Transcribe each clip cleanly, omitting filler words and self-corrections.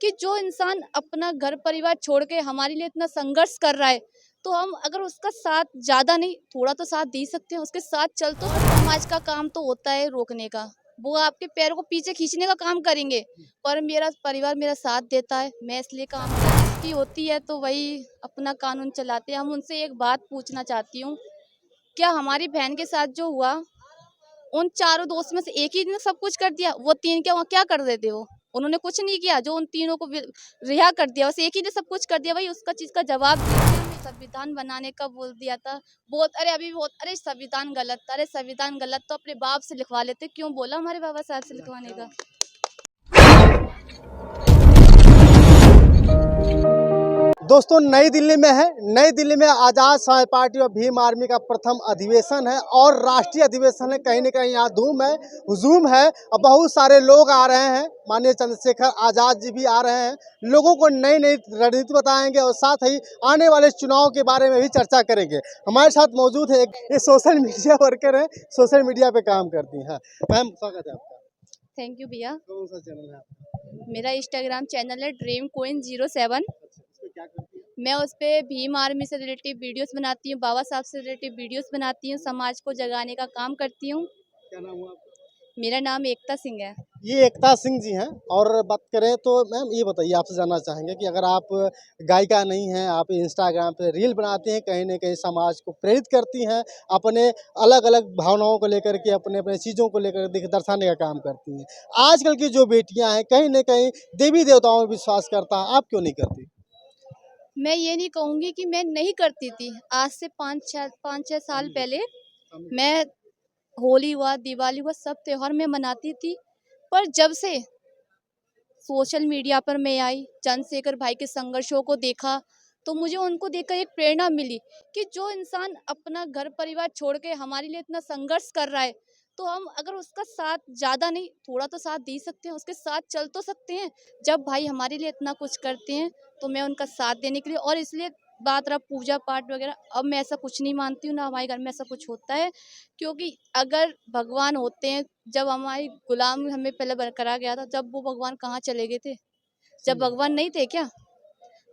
कि जो इंसान अपना घर परिवार छोड़ के हमारे लिए इतना संघर्ष कर रहा है, तो हम अगर उसका साथ ज़्यादा नहीं थोड़ा तो साथ दे ही सकते हैं, उसके साथ चल तो समाज का काम तो होता है रोकने का। वो आपके पैरों को पीछे खींचने का काम करेंगे, पर मेरा परिवार मेरा साथ देता है, मैं इसलिए काम की होती है तो वही अपना कानून चलाते हैं। हम उनसे एक बात पूछना चाहती हूँ, क्या हमारी बहन के साथ जो हुआ, उन चारों दोस्त में से एक ही ने सब कुछ कर दिया? वो तीन क्या वहाँ क्या कर रहे थे वो? उन्होंने कुछ नहीं किया, जो उन तीनों को रिहा कर दिया, बस एक ही ने सब कुछ कर दिया। भाई उसका चीज का जवाब दीजिए हमें। संविधान बनाने का बोल दिया था, बहुत अरे अभी बहुत अरे संविधान गलत था, अरे संविधान गलत तो अपने बाप से लिखवा लेते, क्यों बोला हमारे बाबा साहब से लिखवाने का? दोस्तों नई दिल्ली में है। नई दिल्ली में आज़ाद समाज पार्टी और भीम आर्मी का प्रथम अधिवेशन है और राष्ट्रीय अधिवेशन है। कहीं न कहीं यहाँ धूम है, हुजूम है और बहुत सारे लोग आ रहे हैं। माननीय चंद्रशेखर आज़ाद जी भी आ रहे हैं, लोगों को नई नई रणनीति बताएंगे और साथ ही आने वाले चुनाव के बारे में भी चर्चा करेंगे। हमारे साथ मौजूद है ये सोशल मीडिया वर्कर है, सोशल मीडिया पे काम करती हैं। मैम स्वागत है आपका। थैंक यू भैया। कौन सा चैनल है आपका? मेरा इंस्टाग्राम चैनल है ड्रीम कोइन 07। इसमें क्या करती है? मैं उस पर भीम आर्मी से रिलेटिव वीडियोस बनाती हूँ, बाबा साहब से रिलेटिव वीडियोस बनाती हूँ, समाज को जगाने का काम करती हूँ। क्या नाम हुआ आपका? मेरा नाम एकता सिंह है। ये एकता सिंह जी हैं। और बात करें तो मैम ये बताइए, आपसे जानना चाहेंगे कि अगर आप गायिका नहीं हैं, आप इंस्टाग्राम पे रील बनाती हैं, कहीं न कहीं समाज को प्रेरित करती हैं, अपने अलग-अलग भावनाओं को लेकर के, अपने-अपने चीज़ों को लेकर देखिए दर्शाने का काम करती हैं। आजकल की जो बेटियाँ हैं, कहीं न कहीं देवी-देवताओं में विश्वास करता है, आप क्यों नहीं करती? मैं ये नहीं कहूँगी कि मैं नहीं करती थी। आज से 5-6 साल पहले मैं होली हुआ, दिवाली हुआ, सब त्योहार मैं मनाती थी। पर जब से सोशल मीडिया पर मैं आई, चंद्रशेखर भाई के संघर्षों को देखा, तो मुझे उनको देखकर एक प्रेरणा मिली कि जो इंसान अपना घर परिवार छोड़ के हमारे लिए इतना संघर्ष कर रहा है, तो हम अगर उसका साथ ज़्यादा नहीं थोड़ा तो साथ दे सकते हैं, उसके साथ चल तो सकते हैं। जब भाई हमारे लिए इतना कुछ करते हैं, तो मैं उनका साथ देने के लिए, और इसलिए बात रहा पूजा पाठ वगैरह, अब मैं ऐसा कुछ नहीं मानती हूँ, ना हमारे घर में ऐसा कुछ होता है। क्योंकि अगर भगवान होते हैं, जब हमारी गुलाम हमें पहले करा गया था, जब वो भगवान कहाँ चले गए थे? जब भगवान नहीं थे क्या?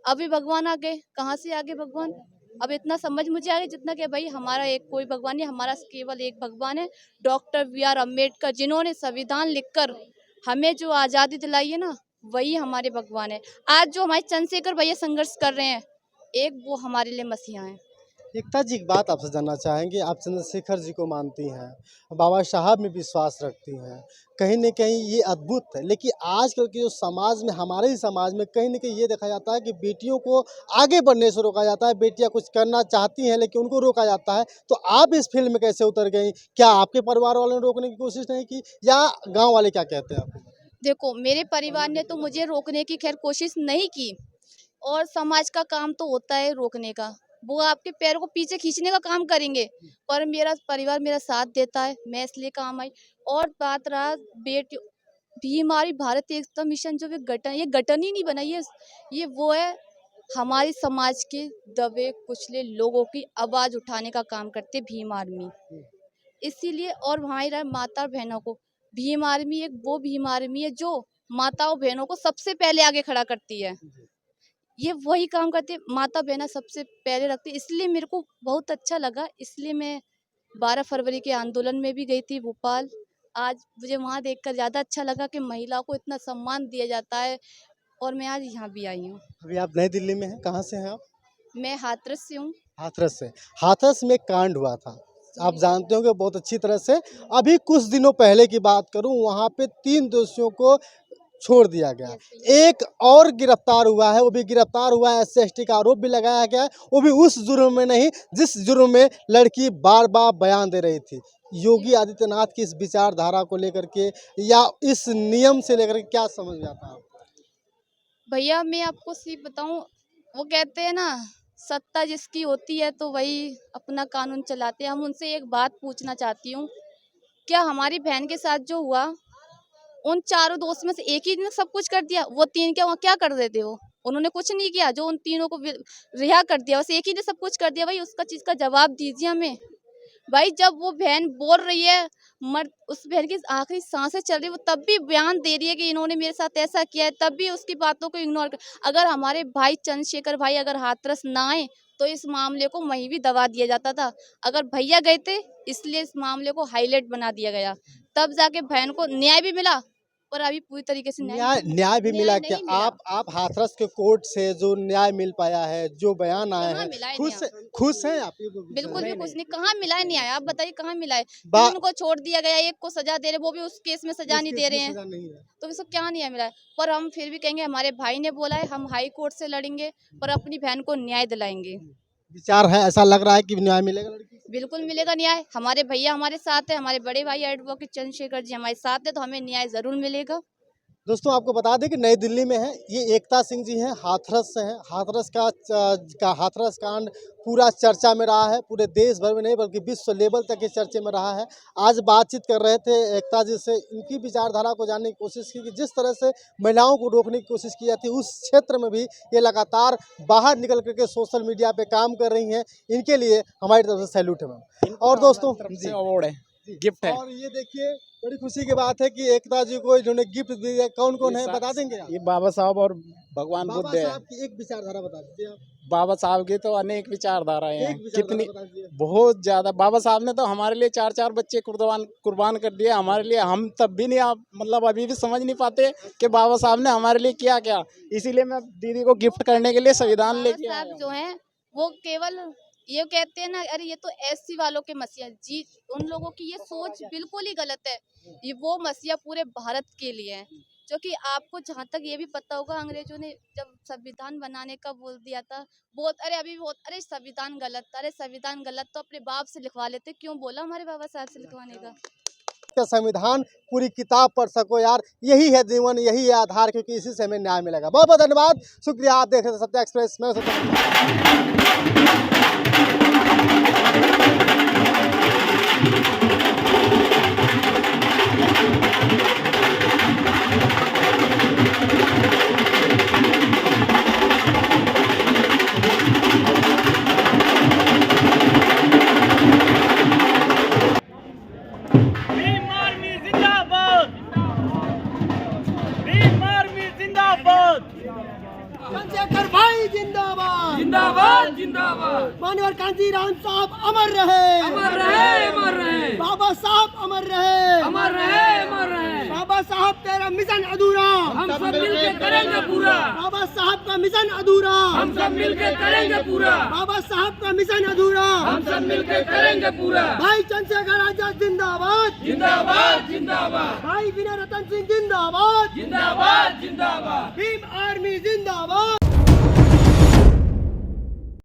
अभी भगवान आ गए, कहाँ से आ गए भगवान? अब इतना समझ मुझे आ गया जितना कि भाई हमारा एक कोई भगवान नहीं, हमारा केवल एक भगवान है, डॉक्टर बी.आर. अम्बेडकर, जिन्होंने संविधान लिखकर हमें जो आज़ादी दिलाई है ना, वही हमारे भगवान है। आज जो हमारे चंद्रशेखर भैया संघर्ष कर रहे हैं, एक वो हमारे लिए मसीहा हैं। एकता जी, एक बात आपसे जानना चाहेंगे, आप चंद्रशेखर जी को मानती हैं, बाबा साहब में विश्वास रखती हैं, कहीं न कहीं ये अद्भुत है। लेकिन आजकल के जो समाज में, हमारे ही समाज में कहीं न कहीं ये देखा जाता है कि बेटियों को आगे बढ़ने से रोका जाता है, बेटियाँ कुछ करना चाहती हैं लेकिन उनको रोका जाता है। तो आप इस फील्ड में कैसे उतर गईं? क्या आपके परिवार वालों ने रोकने की कोशिश नहीं की या गाँव वाले क्या कहते हैं आपको? देखो, मेरे परिवार ने तो मुझे रोकने की खैर कोशिश नहीं की, और समाज का काम तो होता है रोकने का। वो आपके पैरों को पीछे खींचने का काम करेंगे, पर मेरा परिवार मेरा साथ देता है, मैं इसलिए काम आई। और बात रहा बेटी भी, हमारी भारत एकता मिशन जो ये गठन ही नहीं बना, ये वो है, हमारी समाज के दबे कुचले लोगों की आवाज उठाने का काम करते भीम आर्मी। इसीलिए, और हमारी रहा माता बहनों को, भीम आर्मी एक वो भीम आर्मी है जो माताओं बहनों को सबसे पहले आगे खड़ा करती है। ये वही काम करते, माता बहना सबसे पहले रखती, इसलिए मेरे को बहुत अच्छा लगा। इसलिए मैं 12 फरवरी के आंदोलन में भी गई थी भोपाल। आज मुझे वहाँ देखकर ज़्यादा अच्छा लगा कि महिला को इतना सम्मान दिया जाता है, और मैं आज यहाँ भी आई हूँ। अभी आप नई दिल्ली में हैं, कहाँ से हैं आप? मैं हाथरस से हूँ। हाथरस से। हाथरस में एक कांड हुआ था, आप जानते होंगे बहुत अच्छी तरह से। अभी कुछ दिनों पहले की बात करूं, वहां पे 3 दोषियों को छोड़ दिया गया। एक और गिरफ्तार हुआ है, वो भी गिरफ्तार हुआ है, SC/ST का आरोप भी लगाया गया है, वो भी उस जुर्म में नहीं जिस जुर्म में लड़की बार बार बयान दे रही थी। योगी आदित्यनाथ की इस विचारधारा को लेकर के या इस नियम से लेकर के क्या समझ में आता है? भैया मैं आपको सिर्फ बताऊँ, वो कहते हैं ना, सत्ता जिसकी होती है तो वही अपना कानून चलाते हैं। हम उनसे एक बात पूछना चाहती हूँ, क्या हमारी बहन के साथ जो हुआ, उन चारों दोस्त में से एक ही ने सब कुछ कर दिया? वो तीन क्या वहाँ क्या कर रहे थे वो? उन्होंने कुछ नहीं किया, जो उन तीनों को रिहा कर दिया, बस एक ही ने सब कुछ कर दिया। भाई उसका चीज का जवाब दीजिए हमें। भाई जब वो बहन बोल रही है, मर उस बहन की आखिरी सांसें चल रही है, वो तब भी बयान दे रही है कि इन्होंने मेरे साथ ऐसा किया है, तब भी उसकी बातों को इग्नोर कर। अगर हमारे भाई चंद्रशेखर भाई अगर हाथरस ना आए तो इस मामले को वहीं भी दबा दिया जाता था। अगर भैया गए थे इसलिए इस मामले को हाईलाइट बना दिया गया, तब जाके बहन को न्याय भी मिला। पर अभी पूरी तरीके से न्याय भी मिला क्या? नहीं मिला। आप हाथरस के कोर्ट से जो न्याय मिल पाया है, जो बयान आए कहाँ हैं, मिला है खुश हैं आप? बिल्कुल भी कुछ नहीं। कहाँ मिला है न्याय? आप बताइए कहाँ मिला है? बा- तीन को छोड़ दिया गया, एक को सजा दे रहे, वो भी उस केस में सजा नहीं दे रहे हैं, तो इसको क्या न्याय मिला है? पर हम फिर भी कहेंगे हमारे भाई ने बोला है, हम हाई कोर्ट से लड़ेंगे पर अपनी बहन को न्याय दिलाएंगे। विचार है, ऐसा लग रहा है कि न्याय मिलेगा लड़की को? बिल्कुल मिलेगा न्याय। हमारे भैया हमारे साथ है, हमारे बड़े भाई एडवोकेट चंद्रशेखर जी हमारे साथ है, तो हमें न्याय जरूर मिलेगा। दोस्तों आपको बता दें कि नई दिल्ली में है, ये एकता सिंह जी हैं, हाथरस से हैं। हाथरस का हाथरस कांड पूरा चर्चा में रहा है, पूरे देश भर में नहीं बल्कि विश्व लेवल तक ये चर्चे में रहा है। आज बातचीत कर रहे थे एकता जी से, इनकी विचारधारा को जानने की कोशिश की कि जिस तरह से महिलाओं को रोकने की कोशिश की जाती है, उस क्षेत्र में भी ये लगातार बाहर निकल करके सोशल मीडिया पे काम कर रही हैं। इनके लिए हमारी तरफ से सैल्यूट है मैम। और दोस्तों अवार्ड है, गिफ्ट है। और ये देखिए बड़ी खुशी की बात है कि एकता जी को इन्होंने गिफ्ट दिया है। कौन कौन है बता देंगे आप? ये बाबा साहब और भगवान बाबा बुद्ध है। साहब की एक विचारधारा बता दीजिए आप। बाबा साहब की तो अनेक विचारधाराएं हैं, एक विचारधारा कितनी बता दीजिए। बहुत ज्यादा। बाबा साहब ने तो हमारे लिए 4-4 बच्चे कुर्बान कर दिए हमारे लिए। हम तब भी नहीं, आप मतलब अभी भी समझ नहीं पाते कि बाबा साहब ने हमारे लिए किया क्या। इसीलिए मैं दीदी को गिफ्ट करने के लिए संविधान लेके आया साहब हूं। जो हैं वो केवल ये कहते हैं ना, अरे ये तो एससी वालों के मसीहा जी, उन लोगों की ये सोच बिल्कुल ही गलत है। ये वो मसीहा पूरे भारत के लिए है, जो कि आपको जहाँ तक ये भी पता होगा, अंग्रेजों ने जब संविधान बनाने का बोल दिया था, बहुत अरे अभी बहुत अरे संविधान गलत था, अरे संविधान गलत तो अपने बाप से लिखवा लेते, क्यों बोला हमारे बाबा साहब से लिखवाने का? का संविधान पूरी किताब पढ़ सको यार, यही है जीवन, यही है आधार, क्योंकि इसी से हमें न्याय मिलेगा। बहुत बहुत धन्यवाद, शुक्रिया। आप देख रहे थे सत्य एक्सप्रेस में। भीम आर्मी जिंदाबाद। भीम आर्मी जिंदाबाद। चंद्रशेखर भाई जिंदाबाद जिंदाबाद जिंदाबाद। मानवर कांजीराम साहब अमर रहे, अमर रहे, अमर रहे, बाबा साहब अमर रहे, अमर रहे, अमर रहे। बाबा साहब तेरा मिशन अधूरा हम सब मिलके करेंगे पूरा, बाबा साहब का मिशन अधूरा हम सब मिलके करेंगे पूरा, बाबा साहब का मिशन अधूरा हम सब मिलके करेंगे पूरा। भाई चंद्रशेखर आजाद जिंदाबाद, जिंदाबाद जिंदाबाद, भाई विनय रतन सिंह जिंदाबाद, जिंदाबाद जिंदाबाद, भीम आर्मी जिंदाबाद।